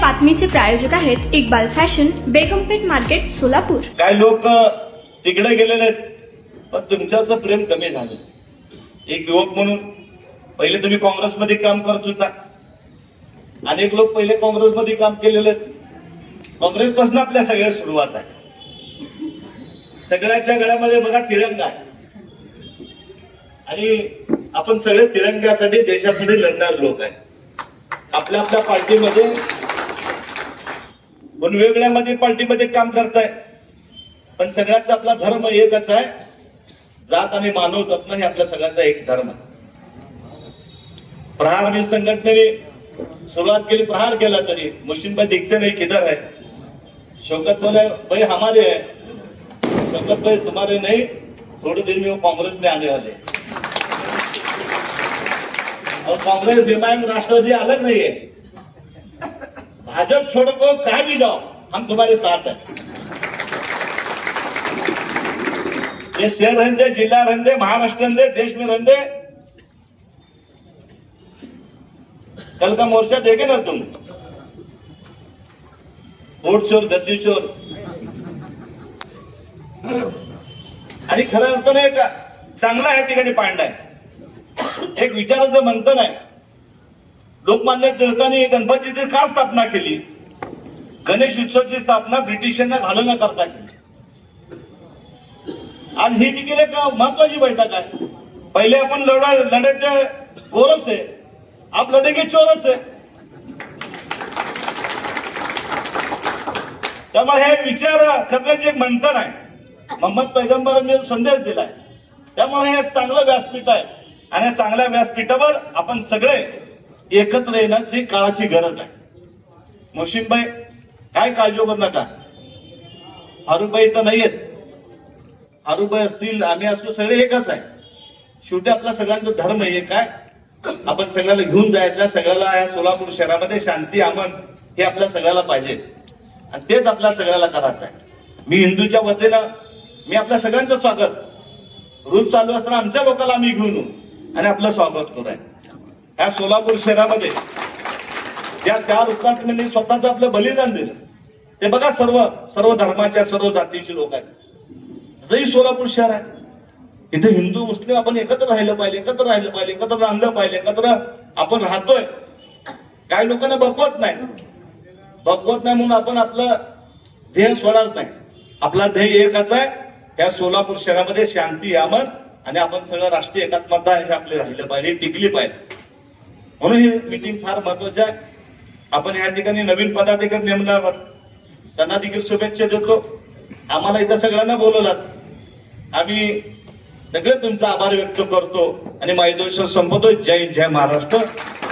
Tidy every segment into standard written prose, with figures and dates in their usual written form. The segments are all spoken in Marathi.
बातमीचे प्रायोजक आहेत इक्बाल फॅशन, बेगमपेठ मार्केट, सोलापूर. काय लोक तिकडे गेलेले आहेत, पण तुमच्याचं प्रेम कमी झालं. एक युवक म्हणून पहिले तुम्ही काँग्रेसमध्ये काम करत होता. अनेक लोक पहिले काँग्रेसमध्ये काम केलेले आहेत. काँग्रेसपासून आपल्या सगळ्या सुरुवात आहे. सगळ्याच्या गळ्यामध्ये बघा तिरंगा आहे आणि आपण सगळे तिरंग्यासाठी, देशासाठी लढणारे लोक आहे. आपल्या आपल्या पार्टीमध्ये वेगवेगळ्या पार्टीमध्ये काम करताय, पण सगळ्याचा आपला धर्म एकच आहे. जात आणि मानव जपणं हे आपल्या सगळ्याचा एक धर्म आहे. प्रहार मी संघटनेने सुरुवात केली, प्रहार केला तरी मुस्लिम भाई दिखते नहीं किधर है. शौकत बोले भाई हमारे है. शौकत भाई तुम्हारे नहीं, थोड़े दिन में वो कांग्रेस में आने वाले. और कांग्रेस एमआईएम राष्ट्रवादी अलग नहीं है. भाजपा छोड़ को कहीं भी जाओ, हम तुम्हारे साथ हैं. ये शहर रहते, जिला रहते, महाराष्ट्र रहते, देश में रहते. कल का मोर्चा देखे ना तुम, वोट चोर, गद्दी चोर. आणि खरं अर्थ नाही का चांगला या ठिकाणी पांडाय. एक विचाराचं मंथन आहे. लोकमान्य टिळकांनी गणपतीची का स्थापना केली? गणेश उत्सवाची स्थापना ब्रिटिशांना घालवण्या करता केली. आज ही देखील एक महत्वाची बैठक आहे. पहिले आपण लढायचे गोरस आहे, आप लढेगे चोरस आहे. त्यामुळे हे विचार करण्याचे एक मंथन आहे. मोहम्मद पैगंबरांनी संदेश दिलाय. त्यामुळे हे चांगलं व्यासपीठ आहे आणि चांगल्या व्यासपीठावर आपण सगळे एकत्र येण्याची काळाची गरज आहे. मोशिमबाई काय काळजी करू नका. फारुखबाई तर नाहीयेत. फारुखबाई असतील, आम्ही असतो, सगळे एकच आहे. शेवटी आपला सगळ्यांचा धर्म एक आहे. आपण सगळ्याला घेऊन जायचं. सगळ्याला या सोलापूर शहरामध्ये शांती, अमन हे आपल्या सगळ्याला पाहिजे आणि तेच आपल्या सगळ्याला करायचं आहे. मी हिंदूच्या वतीनं मी आपल्या स्वगतांचं स्वागत. रोज चालू असताना आमच्या लोकांना आम्ही घेऊन येऊ आणि आपलं स्वागत करूया. या सोलापूर शहरामध्ये ज्या 4 हुतात्म्यांनी स्वतःचं आपलं बलिदान दिलं, ते बघा सर्व धर्माच्या, सर्व जातीचे लोक आहेत. जरी सोलापूर शहर आहे, इथे हिंदू मुस्लिम आपण एकत्र राहिलं पाहिजे, एकत्र राहिलं पाहिजे, एकत्र आपण राहतोय. काही लोकांना बघवत नाही म्हणून आपण आपलं ध्येय सोडाच नाही. आपला ध्येय एकच आहे. या सोलापूर शहरामध्ये शांती, अमन आणि आपण सगळं राष्ट्रीय एकात्मता हे आपले राहिलं पाहिजे, टिकली पाहिजे. म्हणून ही मीटिंग फार महत्वाची आहे. आपण या ठिकाणी नवीन पदाधिकारी नेमणार आहोत, त्यांना देखील शुभेच्छा देतो. आम्हाला इथं सगळ्यांना बोलवलात, आम्ही सगळे तुमचा आभार व्यक्त करतो आणि माहिती संपवतोय. जय हिंद, जय महाराष्ट्र.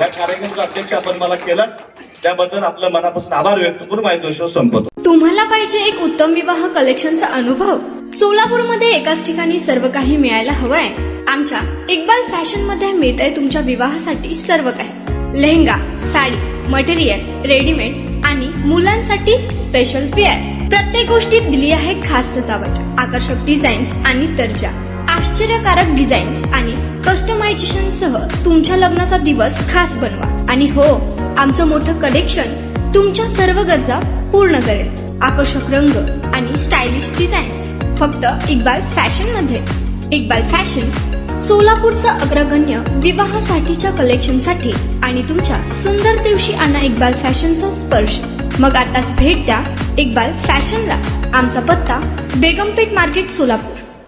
या कार्यक्रमाचा अध्यक्ष आपण मला केला, त्याबद्दल आपलं मनापासून आभार व्यक्त करून माहिती संपवतो. तुम्हाला पाहिजे एक उत्तम विवाह कलेक्शनचा अनुभव? सोलापूरमध्ये एकाच ठिकाणी सर्व काही मिळायला हवंय. आमच्या इक्बाल फॅशन मध्ये मिळतंय तुमच्या विवाहासाठी सर्व काही. लेहंगा, साडी, मटेरियल, रेडीमेड आणि मुलांसाठी स्पेशल वेअर. प्रत्येक गोष्टीत दिली आहे खास सजावट, आकर्षक डिझाईन्स आणि दर्जा, आश्चर्यकारक डिझाईन्स आणि कस्टमायझेशन सह तुमच्या लग्नाचा दिवस खास बनवा. आणि हो, आमचं मोठं कलेक्शन तुमच्या सर्व गरजा पूर्ण करेल. आकर्षक रंग आणि स्टायलिश डिझाईन्स फक्त इक्बाल फॅशन मध्ये. इक्बाल फॅशन सोलापूरचं अग्रगण्य विवाहासाठीच्या कलेक्शनसाठी आणि तुमच्या सुंदर दिवशी आणा इक्बाल फॅशनचा स्पर्श. मग आताच भेट द्या इक्बाल फॅशनला. आमचा पत्ता बेगमपेठ मार्केट, सोलापूर.